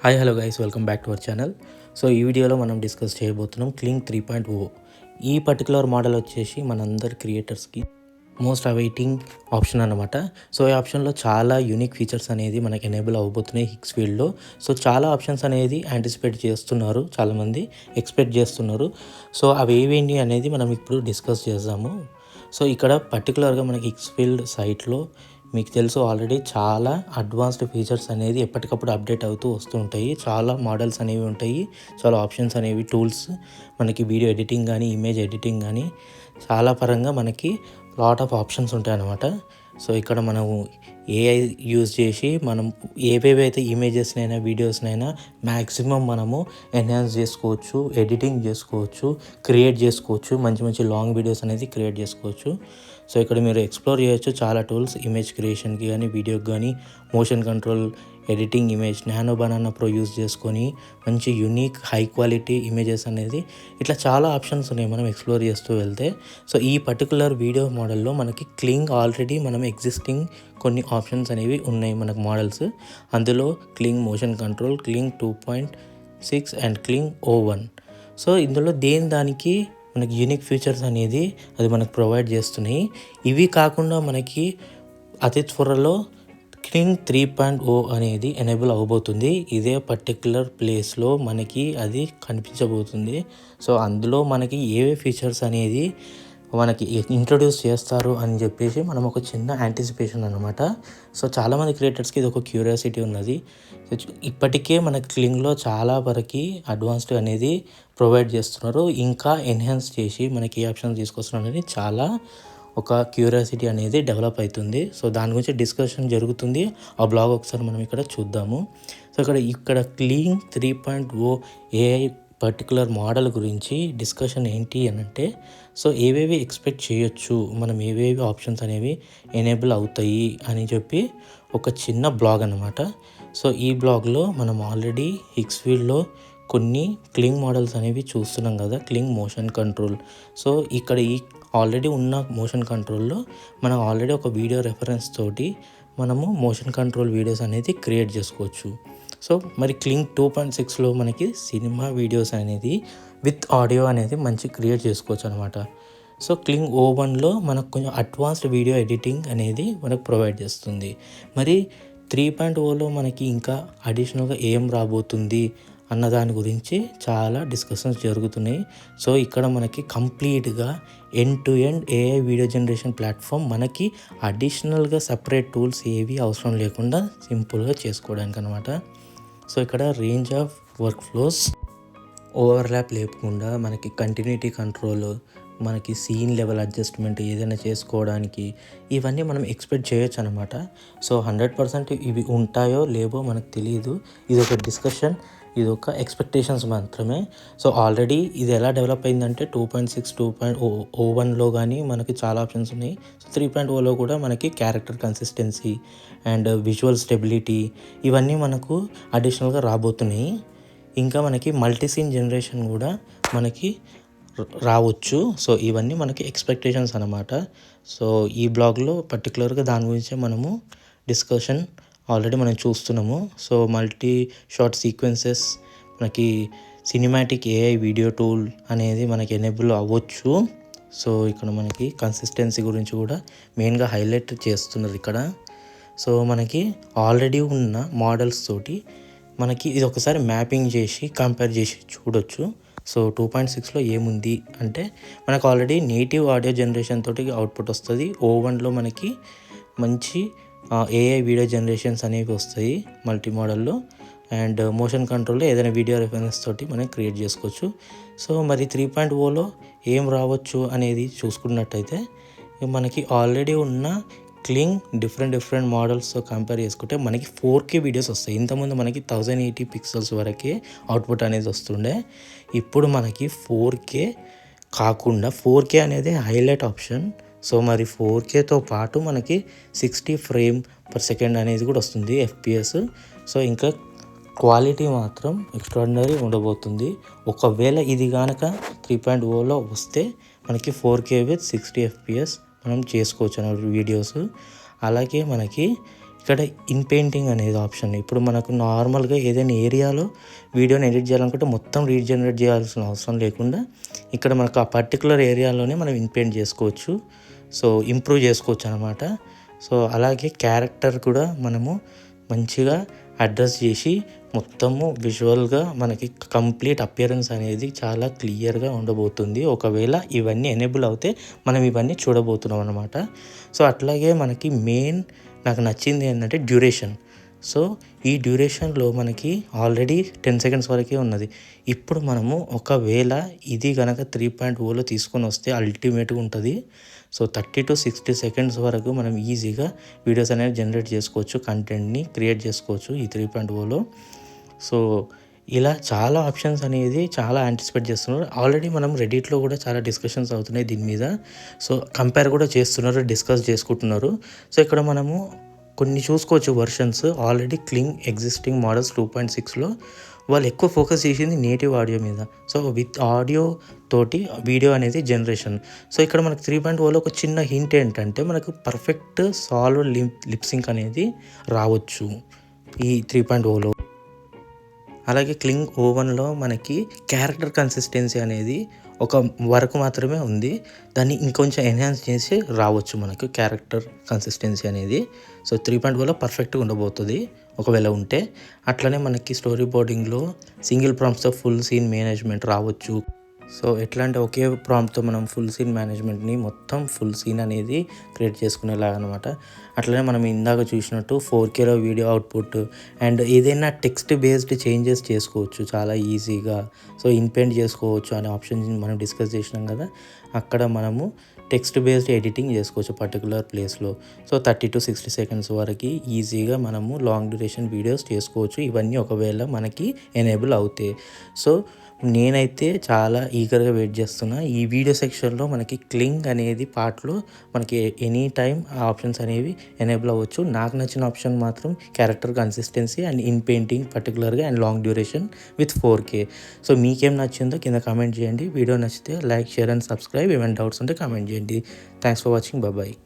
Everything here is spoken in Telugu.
Hi hello guys, welcome back to our channel. So ఈ వీడియోలో మనం డిస్కస్ చేయబోతున్నాం క్లింగ్ 3.0. ఈ పర్టికులర్ మోడల్ వచ్చేసి మనందరి క్రియేటర్స్కి మోస్ట్ అవైటింగ్ ఆప్షన్ అనమాట. సో ఈ ఆప్షన్లో చాలా యూనిక్ ఫీచర్స్ అనేది మనకి ఎనేబుల్ అవ్వబోతున్నాయి హిక్స్ ఫీల్డ్లో. సో చాలా ఆప్షన్స్ అనేది యాంటిసిపేట్ చేస్తున్నారు, చాలామంది ఎక్స్పెక్ట్ చేస్తున్నారు. సో అవి ఏవేంటి అనేది మనం ఇప్పుడు డిస్కస్ చేద్దాము. సో ఇక్కడ పర్టికులర్గా మనకి హిక్స్ ఫీల్డ్ సైట్లో మీకు తెలుసు ఆల్రెడీ చాలా అడ్వాన్స్డ్ ఫీచర్స్ అనేది ఎప్పటికప్పుడు అప్డేట్ అవుతూ వస్తూ ఉంటాయి. చాలా మోడల్స్ అనేవి ఉంటాయి, చాలా ఆప్షన్స్ అనేవి, టూల్స్, మనకి వీడియో ఎడిటింగ్ కానీ ఇమేజ్ ఎడిటింగ్ కానీ చాలా పరంగా మనకి లాట్ ఆఫ్ ఆప్షన్స్ ఉంటాయి అన్నమాట. సో ఇక్కడ మనము ఏఐ యూజ్ చేసి మనం ఏవేవైతే ఇమేజెస్నైనా వీడియోస్నైనా మ్యాక్సిమం మనము ఎన్హాన్స్ చేసుకోవచ్చు, ఎడిటింగ్ చేసుకోవచ్చు, క్రియేట్ చేసుకోవచ్చు, మంచి మంచి లాంగ్ వీడియోస్ అనేది క్రియేట్ చేసుకోవచ్చు. సో ఇక్కడ మీరు ఎక్స్ప్లోర్ చేయొచ్చు చాలా టూల్స్, ఇమేజ్ క్రియేషన్కి కానీ వీడియోకి కానీ, motion control, editing, image nano banana pro use చేసుకొని మంచి యూనిక్ హై క్వాలిటీ ఇమేజెస్ అనేది ఇట్లా చాలా ఆప్షన్స్ ఉన్నాయి మనం ఎక్స్ప్లోర్ చేస్తూ వెళ్తే. సో ఈ పర్టికులర్ వీడియో మోడల్లో మనకి క్లింగ్ ఆల్రెడీ మనం ఎగ్జిస్టింగ్ కొన్ని ఆప్షన్స్ అనేవి ఉన్నాయి మనకు మోడల్స్. అందులో Kling motion control, Kling 2.6 and Kling O1. So ఇందులో దానికి మనకి యూనిక్ ఫీచర్స్ అనేది అది మనకు ప్రొవైడ్ చేస్తున్నాయి. ఇవి కాకుండా మనకి అతి త్వరలో క్లింగ్ 3.0 అనేది ఎనేబుల్ అవ్వబోతుంది. ఇదే పర్టిక్యులర్ ప్లేస్లో మనకి అది కనిపించబోతుంది. సో అందులో మనకి ఏవే ఫీచర్స్ అనేది మనకి ఇంట్రొడ్యూస్ చేస్తారు అని చెప్పేసి మనం ఒక చిన్న యాంటిసిపేషన్ అనమాట. సో చాలామంది క్రియేటర్స్కి ఇది ఒక క్యూరియాసిటీ ఉన్నది. ఇప్పటికే మన క్లింగ్లో చాలా వరకు అడ్వాన్స్డ్ అనేది ప్రొవైడ్ చేస్తున్నారు, ఇంకా ఎన్హాన్స్ చేసి మనకి ఏ ఆప్షన్ తీసుకొస్తున్నారు అనేది చాలా ఒక క్యూరియాసిటీ అనేది డెవలప్ అవుతుంది. సో దాని గురించి డిస్కషన్ జరుగుతుంది. ఆ బ్లాగ్ ఒకసారి మనం ఇక్కడ చూద్దాము. సో ఇక్కడ క్లింగ్ 3.0 ఏఐ పర్టికులర్ మోడల్ గురించి డిస్కషన్ ఏంటి అని అంటే, సో ఏవేవి ఎక్స్పెక్ట్ చేయొచ్చు, మనం ఏవేవి ఆప్షన్స్ అనేవి ఎనేబుల్ అవుతాయి అని చెప్పి ఒక చిన్న బ్లాగ్ అనమాట. సో ఈ బ్లాగ్లో మనం ఆల్రెడీ హిక్స్ ఫీల్డ్లో కొన్ని క్లింగ్ మోడల్స్ అనేవి చూస్తున్నాం కదా, క్లింగ్ మోషన్ కంట్రోల్. సో ఇక్కడ ఈ ఆల్రెడీ ఉన్న మోషన్ కంట్రోల్లో మనం ఆల్రెడీ ఒక వీడియో రెఫరెన్స్ తోటి మనము మోషన్ కంట్రోల్ వీడియోస్ అనేది క్రియేట్ చేసుకోవచ్చు. సో మరి క్లింగ్ 2.6లో మనకి సినిమా వీడియోస్ అనేది విత్ ఆడియో అనేది మంచి క్రియేట్ చేసుకోవచ్చు అనమాట. సో క్లింగ్ O1లో మనకు కొంచెం అడ్వాన్స్డ్ వీడియో ఎడిటింగ్ అనేది మనకు ప్రొవైడ్ చేస్తుంది. మరి 3.0లో మనకి ఇంకా అడిషనల్గా ఏం రాబోతుంది అన్న దాని గురించి చాలా డిస్కషన్స్ జరుగుతున్నాయి. సో ఇక్కడ మనకి కంప్లీట్గా end to end AI video generation platform, మనకి అడిషనల్గా సపరేట్ టూల్స్ ఏవి అవసరం లేకుండా సింపుల్గా చేసుకోవడానికి అనమాట. సో ఇక్కడ range of work flows, overlap లేకుండా మనకి కంటిన్యూటీ కంట్రోల్, మనకి సీన్ లెవెల్ అడ్జస్ట్మెంట్ ఏదైనా చేసుకోవడానికి ఇవన్నీ మనం ఎక్స్పెక్ట్ చేయొచ్చు అనమాట. సో 100% ఇవి ఉంటాయో లేవో మనకు తెలియదు. ఇది ఒక డిస్కషన్, ఇది ఒక ఎక్స్పెక్టేషన్స్ మాత్రమే. సో ఆల్రెడీ ఇది ఎలా డెవలప్ అయిందంటే 2.6, 2.0 కానీ మనకి చాలా ఆప్షన్స్ ఉన్నాయి. సో 3.0లో కూడా మనకి character consistency and visual stability ఇవన్నీ మనకు అడిషనల్గా రాబోతున్నాయి. ఇంకా మనకి మల్టీ సీన్ జనరేషన్ కూడా మనకి రావచ్చు. సో ఇవన్నీ మనకి ఎక్స్పెక్టేషన్స్ అనమాట. సో ఈ బ్లాగ్లో పర్టికులర్గా దాని గురించే మనము డిస్కషన్ ఆల్రెడీ మనం చూస్తున్నాము. సో మల్టీ షార్ట్ సీక్వెన్సెస్, మనకి సినిమాటిక్ ఏఐ వీడియో టూల్ అనేది మనకి ఎనేబుల్ అవ్వచ్చు. సో ఇక్కడ మనకి కన్సిస్టెన్సీ గురించి కూడా మెయిన్గా హైలైట్ చేస్తున్నారు ఇక్కడ. సో మనకి ఆల్రెడీ ఉన్న మోడల్స్ తోటి మనకి ఇది ఒకసారి మ్యాపింగ్ చేసి కంపేర్ చేసి చూడొచ్చు. సో 2.6లో ఏముంది అంటే మనకు ఆల్రెడీ నేటివ్ ఆడియో జనరేషన్ తోటి అవుట్పుట్ వస్తుంది. O1లో మనకి మంచి ఏఐ వీడియో జనరేషన్స్ అనేవి వస్తాయి మల్టీ మోడల్లో. అండ్ మోషన్ కంట్రోల్లో ఏదైనా వీడియో రెఫరెన్స్ తోటి మనం క్రియేట్ చేసుకోవచ్చు. సో మరి 3.0లో ఏం రావచ్చు అనేది చూసుకున్నట్టయితే మనకి ఆల్రెడీ ఉన్న క్లింగ్ డిఫరెంట్ మోడల్స్తో కంపేర్ చేసుకుంటే మనకి 4K వీడియోస్ వస్తాయి. ఇంతకుముందు మనకి 1080 పిక్సెల్స్ వరకే అవుట్పుట్ అనేది వస్తుండే. ఇప్పుడు మనకి 4K కాకుండా 4K అనేది హైలైట్ ఆప్షన్. సో మరి 4Kతో పాటు మనకి 60 ఫ్రేమ్/సెకండ్ అనేది కూడా వస్తుంది, FPS. సో ఇంకా క్వాలిటీ మాత్రం ఎక్స్ట్రాడినరీ ఉండబోతుంది. ఒకవేళ ఇది కనుక 3.0లో వస్తే మనకి 4K విత్ 60 FPS మనం చేసుకోవచ్చు అన్నమాట వీడియోస్. అలాగే మనకి ఇక్కడ ఇన్ పెయింటింగ్ అనేది ఆప్షన్. ఇప్పుడు మనకు నార్మల్గా ఏదైనా ఏరియాలో వీడియోని ఎడిట్ చేయాలనుకుంటే మొత్తం రీజనరేట్ చేయాల్సిన అవసరం లేకుండా ఇక్కడ మనకు ఆ పర్టికులర్ ఏరియాలోనే మనం ఇన్ పెయింట్ చేసుకోవచ్చు. సో ఇంప్రూవ్ చేసుకోవచ్చు అనమాట. సో అలాగే క్యారెక్టర్ కూడా మనము మంచిగా అడ్రస్ చేసి మొత్తము విజువల్గా మనకి కంప్లీట్ అపియరెన్స్ అనేది చాలా క్లియర్గా ఉండబోతుంది. ఒకవేళ ఇవన్నీ ఎనేబుల్ అవుతే మనం ఇవన్నీ చూడబోతున్నాం అనమాట. సో అట్లాగే మనకి మెయిన్ నాకు నచ్చింది ఏంటంటే డ్యూరేషన్. సో ఈ డ్యూరేషన్లో మనకి ఆల్రెడీ 10 సెకండ్స్ వరకే ఉన్నది. ఇప్పుడు మనము ఒకవేళ ఇది కనుక 3.0లో తీసుకొని వస్తే అల్టిమేట్గా ఉంటుంది. సో 30 to 60 సెకండ్స్ వరకు మనం ఈజీగా వీడియోస్ అనేవి జనరేట్ చేసుకోవచ్చు, కంటెంట్ని క్రియేట్ చేసుకోవచ్చు ఈ 3.0లో. సో ఇలా చాలా ఆప్షన్స్ అనేది చాలా యాంటిసిపేట్ చేస్తున్నారు. ఆల్రెడీ మనం రెడిట్లో కూడా చాలా డిస్కషన్స్ అవుతున్నాయి దీని మీద. సో కంపేర్ కూడా చేస్తున్నారు, డిస్కస్ చేసుకుంటున్నారు. సో ఇక్కడ మనము కొన్ని చూసుకోవచ్చు వర్షన్స్. ఆల్రెడీ క్లింగ్ ఎగ్జిస్టింగ్ మోడల్స్ 2.6లో వాళ్ళు ఎక్కువ ఫోకస్ చేసింది నేటివ్ ఆడియో మీద. సో విత్ ఆడియో తోటి వీడియో అనేది జనరేషన్. సో ఇక్కడ మనకు 3.0లో ఒక చిన్న హింట్ ఏంటంటే మనకు పర్ఫెక్ట్ సాల్వ్ లిప్సింక్ అనేది రావచ్చు ఈ 3.0లో. అలాగే క్లింగ్ O1లో మనకి క్యారెక్టర్ కన్సిస్టెన్సీ అనేది ఒక వరకు మాత్రమే ఉంది. దాన్ని ఇంకొంచెం ఎన్హాన్స్ చేసి రావచ్చు మనకు క్యారెక్టర్ కన్సిస్టెన్సీ అనేది. సో 3.0లో పర్ఫెక్ట్గా ఉండబోతుంది ఒకవేళ ఉంటే. అట్లనే మనకి స్టోరీ బోర్డింగ్లో సింగిల్ ప్రాంప్ట్స్తో ఫుల్ సీన్ మేనేజ్మెంట్ రావచ్చు. సో ఎట్లా అంటే ఒకే ప్రాంప్ట్తో మనం ఫుల్ సీన్ మేనేజ్మెంట్ని మొత్తం ఫుల్ సీన్ అనేది క్రియేట్ చేసుకునేలాగా అనమాట. అట్లనే మనం ఇందాక చూసినట్టు 4Kలో వీడియో అవుట్పుట్ అండ్ ఏదైనా టెక్స్ట్ బేస్డ్ చేంజెస్ చేసుకోవచ్చు చాలా ఈజీగా. సో ఇన్పెంట్ చేసుకోవచ్చు అనే ఆప్షన్ మనం డిస్కస్ చేసినాం కదా. అక్కడ మనము టెక్స్ట్ బేస్డ్ ఎడిటింగ్ చేసుకోవచ్చు పర్టికులర్ ప్లేస్లో. సో 30 to 60 సెకండ్స్ వరకు ఈజీగా మనము లాంగ్ డ్యూరేషన్ వీడియోస్ చేసుకోవచ్చు, ఇవన్నీ ఒకవేళ మనకి ఎనేబుల్ అవుతాయి. సో నేనైతే చాలా ఈగర్గా వెయిట్ చేస్తున్నా. ఈ వీడియో సెక్షన్లో మనకి క్లింగ్ అనేది పార్ట్లో మనకి ఎనీ టైం ఆ ఆప్షన్స్ అనేవి ఎనేబుల్ అవ్వచ్చు. నాకు నచ్చిన ఆప్షన్ మాత్రం character consistency and inpainting పర్టికులర్గా and long duration with 4K. So మీకేం నచ్చిందో కింద కామెంట్ చేయండి. వీడియో నచ్చితే లైక్, షేర్ అండ్ సబ్స్క్రైబ్. ఏమైనా డౌట్స్ ఉంటే కామెంట్ చేయండి. Thanks for watching. బాయ్.